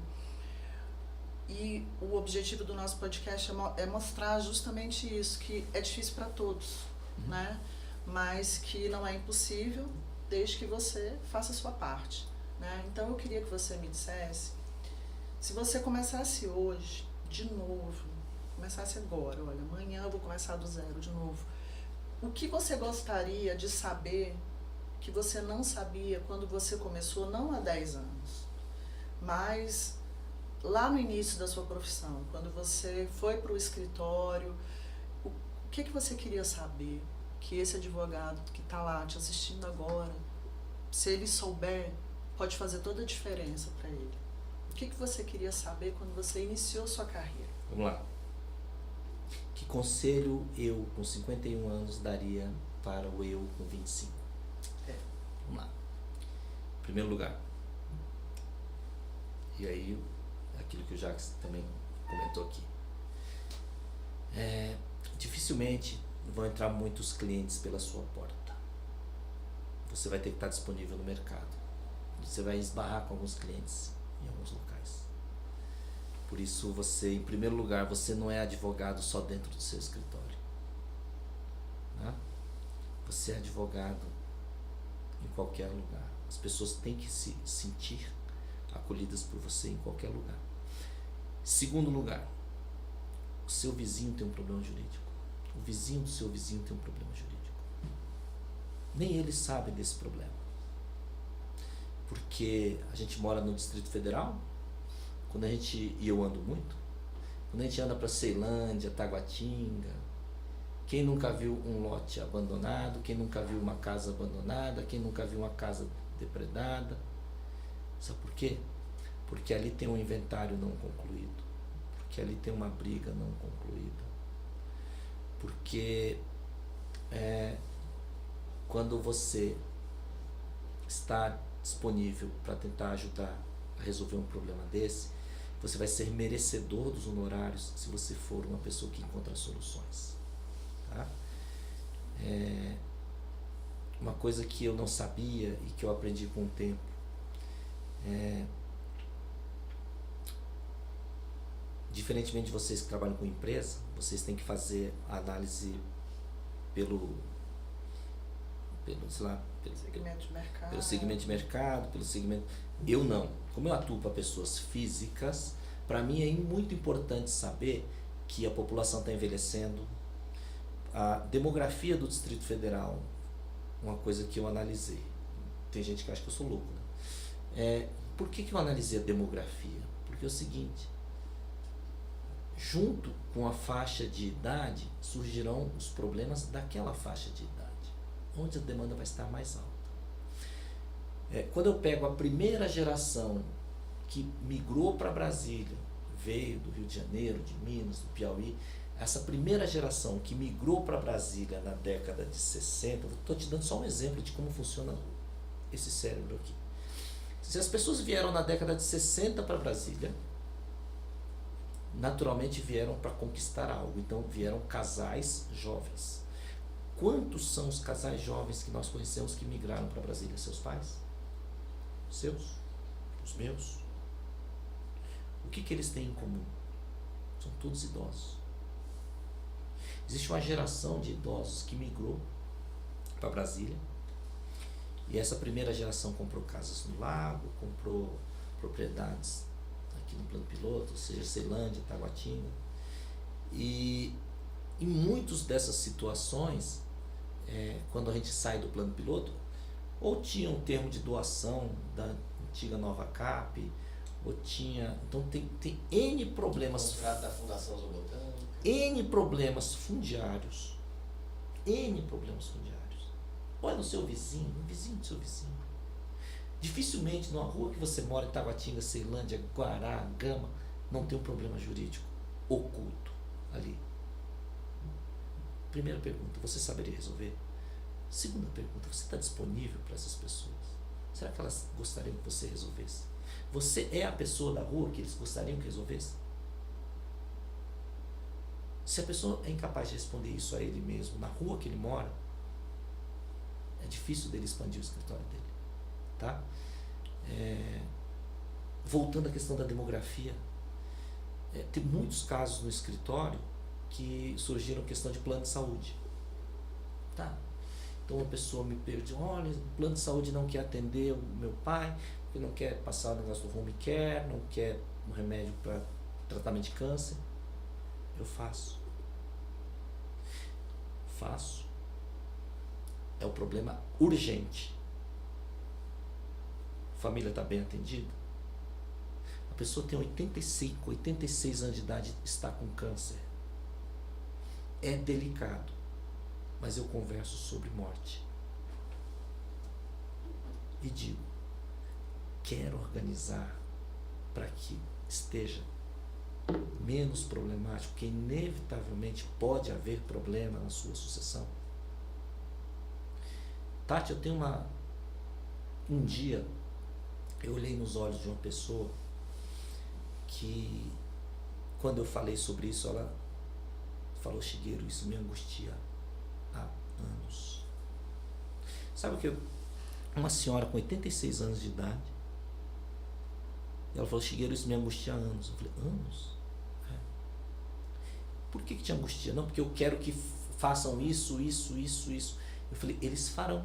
e o objetivo do nosso podcast é mostrar justamente isso, que é difícil para todos, né? Mas que não é impossível, desde que você faça a sua parte, né? Então eu queria que você me dissesse, se você começasse hoje, de novo, começasse agora, olha, amanhã eu vou começar do zero de novo, o que você gostaria de saber que você não sabia quando você começou, não há 10 anos, mas lá no início da sua profissão, quando você foi para o escritório, o que você queria saber que esse advogado que está lá te assistindo agora, se ele souber, pode fazer toda a diferença para ele? O que você queria saber quando você iniciou sua carreira? Vamos lá. Que conselho eu, com 51 anos, daria para o eu com 25? Vamos lá. Em primeiro lugar, e aí, aquilo que o Jacques também comentou aqui. Dificilmente vão entrar muitos clientes pela sua porta. Você vai ter que estar disponível no mercado. Você vai esbarrar com alguns clientes em alguns locais. Por isso, você, em primeiro lugar, você não é advogado só dentro do seu escritório, né? Você é advogado em qualquer lugar. As pessoas têm que se sentir acolhidas por você em qualquer lugar. Segundo lugar, o seu vizinho tem um problema jurídico. O vizinho do seu vizinho tem um problema jurídico. Nem eles sabem desse problema. Porque a gente mora no Distrito Federal, e eu ando muito, quando a gente anda para Ceilândia, Taguatinga, quem nunca viu um lote abandonado, quem nunca viu uma casa abandonada, quem nunca viu uma casa depredada? Sabe por quê? Porque ali tem um inventário não concluído, porque ali tem uma briga não concluída, porque quando você estar disponível para tentar ajudar a resolver um problema desse, você vai ser merecedor dos honorários se você for uma pessoa que encontra soluções. Tá? Uma coisa que eu não sabia e que eu aprendi com o tempo, diferentemente de vocês que trabalham com empresa, vocês têm que fazer a análise pelo Segmento de mercado. Pelo segmento de mercado, pelo segmento... Eu não. Como eu atuo para pessoas físicas, para mim é muito importante saber que a população está envelhecendo. A demografia do Distrito Federal, uma coisa que eu analisei. Tem gente que acha que eu sou louco, né? Por que eu analisei a demografia? Porque é o seguinte, junto com a faixa de idade, surgirão os problemas daquela faixa de idade, onde a demanda vai estar mais alta. Quando eu pego a primeira geração que migrou para Brasília, veio do Rio de Janeiro, de Minas, do Piauí, essa primeira geração que migrou para Brasília na década de 60, estou te dando só um exemplo de como funciona esse cérebro aqui. Se as pessoas vieram na década de 60 para Brasília, naturalmente vieram para conquistar algo, então vieram casais jovens. Quantos são os casais jovens que nós conhecemos que migraram para Brasília? Seus pais? Seus? Os meus? O que eles têm em comum? São todos idosos. Existe uma geração de idosos que migrou para Brasília, e essa primeira geração comprou casas no Lago, comprou propriedades aqui no Plano Piloto, ou seja, Ceilândia, Taguatinga, e em muitas dessas situações, quando a gente sai do Plano Piloto, ou tinha um termo de doação da antiga Nova Cap, ou tinha... Então tem N problemas... Contrato da Fundação Zoobotânica. N problemas fundiários. N problemas fundiários. Olha no seu vizinho, no vizinho do seu vizinho. Dificilmente numa rua que você mora, em Taguatinga, Ceilândia, Guará, Gama, não tem um problema jurídico oculto ali. Primeira pergunta, você saberia resolver? Segunda pergunta, você está disponível para essas pessoas? Será que elas gostariam que você resolvesse? Você é a pessoa da rua que eles gostariam que resolvesse? Se a pessoa é incapaz de responder isso a ele mesmo, na rua que ele mora, é difícil dele expandir o escritório dele. Tá? Voltando à questão da demografia, tem muitos casos no escritório que surgiram questão de plano de saúde. Tá? Então uma pessoa me pediu, olha, o plano de saúde não quer atender o meu pai, porque não quer passar o negócio do home care, não quer um remédio para tratamento de câncer. Eu faço. É um problema urgente. A família está bem atendida? A pessoa tem 86 anos de idade e está com câncer. É delicado, mas eu converso sobre morte. E digo, quero organizar para que esteja menos problemático, que inevitavelmente pode haver problema na sua sucessão. Tati, eu tenho um dia eu olhei nos olhos de uma pessoa que, quando eu falei sobre isso, ela falou, Shigeru, isso me angustia há anos. Sabe o que? Uma senhora com 86 anos de idade, ela falou, Shigeru, isso me angustia há anos. Eu falei, anos? Por que te angustia? Não, porque eu quero que façam isso. Eu falei, eles farão.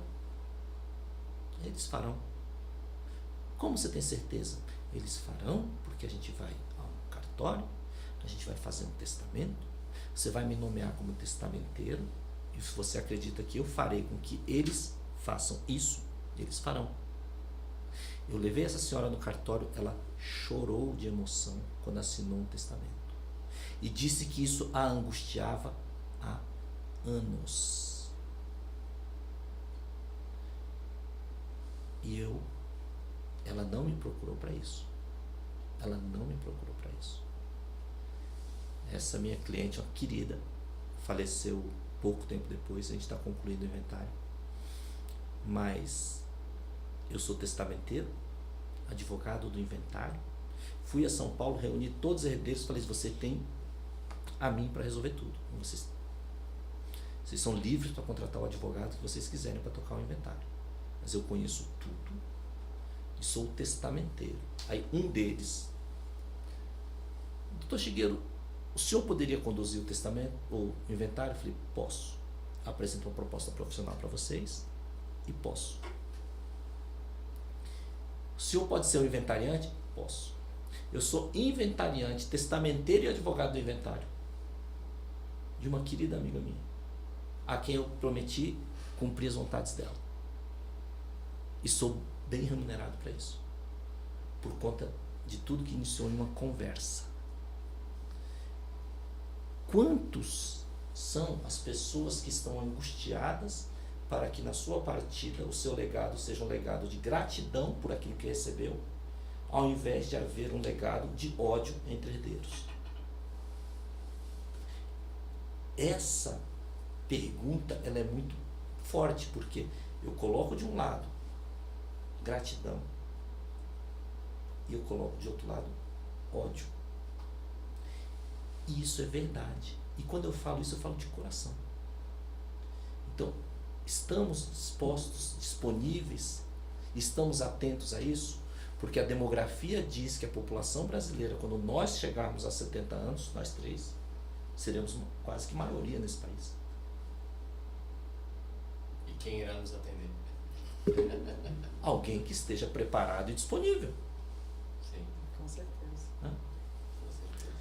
Como você tem certeza? Eles farão, porque a gente vai ao cartório, a gente vai fazer um testamento, você vai me nomear como testamenteiro, e se você acredita que eu farei com que eles façam isso, eles farão. Eu levei essa senhora no cartório, ela chorou de emoção quando assinou um testamento. E disse que isso a angustiava há anos. E ela não me procurou para isso. Essa minha cliente, uma querida, faleceu pouco tempo depois, a gente está concluindo o inventário. Mas Eu sou testamenteiro, advogado do inventário. Fui a São Paulo, reuni todos os herdeiros e falei, você tem a mim para resolver tudo. Vocês são livres para contratar o advogado que vocês quiserem para tocar o inventário. Mas eu conheço tudo e sou o testamenteiro. Aí um deles, doutor Shigeru, o senhor poderia conduzir o testamento, o inventário? Eu falei, posso. Apresento uma proposta profissional para vocês e posso. O senhor pode ser o inventariante? Posso. Eu sou inventariante, testamenteiro e advogado do inventário de uma querida amiga minha, a quem eu prometi cumprir as vontades dela. E sou bem remunerado para isso, por conta de tudo que iniciou em uma conversa. Quantos são as pessoas que estão angustiadas para que na sua partida o seu legado seja um legado de gratidão por aquilo que recebeu, ao invés de haver um legado de ódio entre herdeiros? Essa pergunta ela é muito forte, porque eu coloco de um lado gratidão e eu coloco de outro lado ódio. E isso é verdade. E quando eu falo isso, eu falo de coração. Então, estamos dispostos, disponíveis, estamos atentos a isso, porque a demografia diz que a população brasileira, quando nós chegarmos a 70 anos, nós três, seremos quase que maioria nesse país. E quem irá nos atender? Alguém que esteja preparado e disponível. Sim. Com certeza. Com certeza.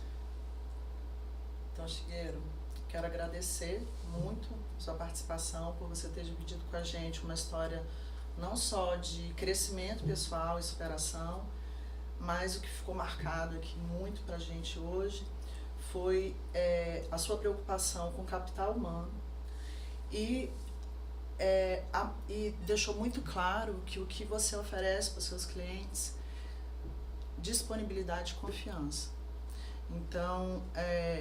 Então, Shigeru, quero agradecer muito a sua participação, por você ter dividido com a gente uma história não só de crescimento pessoal e superação, mas o que ficou marcado aqui muito pra gente hoje foi a sua preocupação com o capital humano e deixou muito claro que o que você oferece para os seus clientes, disponibilidade e confiança. Então,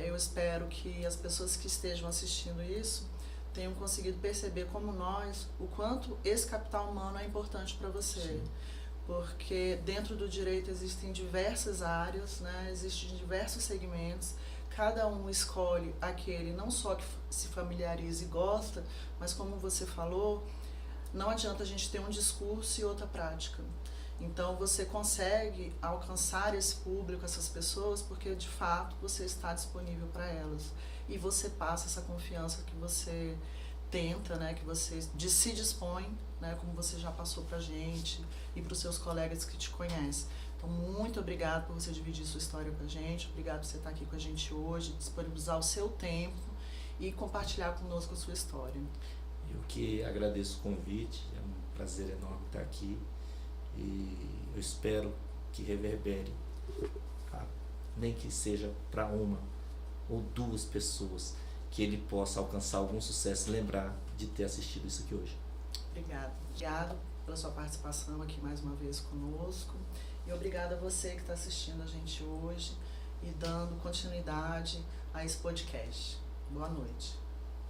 eu espero que as pessoas que estejam assistindo isso tenham conseguido perceber como nós, o quanto esse capital humano é importante para você. Sim. Porque dentro do direito existem diversas áreas, né? Existem diversos segmentos, cada um escolhe aquele não só que se familiariza e gosta, mas como você falou, não adianta a gente ter um discurso e outra prática. Então você consegue alcançar esse público, essas pessoas, porque de fato você está disponível para elas. E você passa essa confiança que você tenta, né, que você se dispõe, né, como você já passou para a gente e para os seus colegas que te conhecem. Então, muito obrigado por você dividir sua história com a gente, obrigado por você estar aqui com a gente hoje, disponibilizar o seu tempo e compartilhar conosco a sua história. Eu que agradeço o convite, é um prazer enorme estar aqui e eu espero que reverbere, tá? Nem que seja para uma ou duas pessoas, que ele possa alcançar algum sucesso e lembrar de ter assistido isso aqui hoje. Obrigado. Obrigado pela sua participação aqui mais uma vez conosco. E obrigada a você que está assistindo a gente hoje e dando continuidade a esse podcast. Boa noite.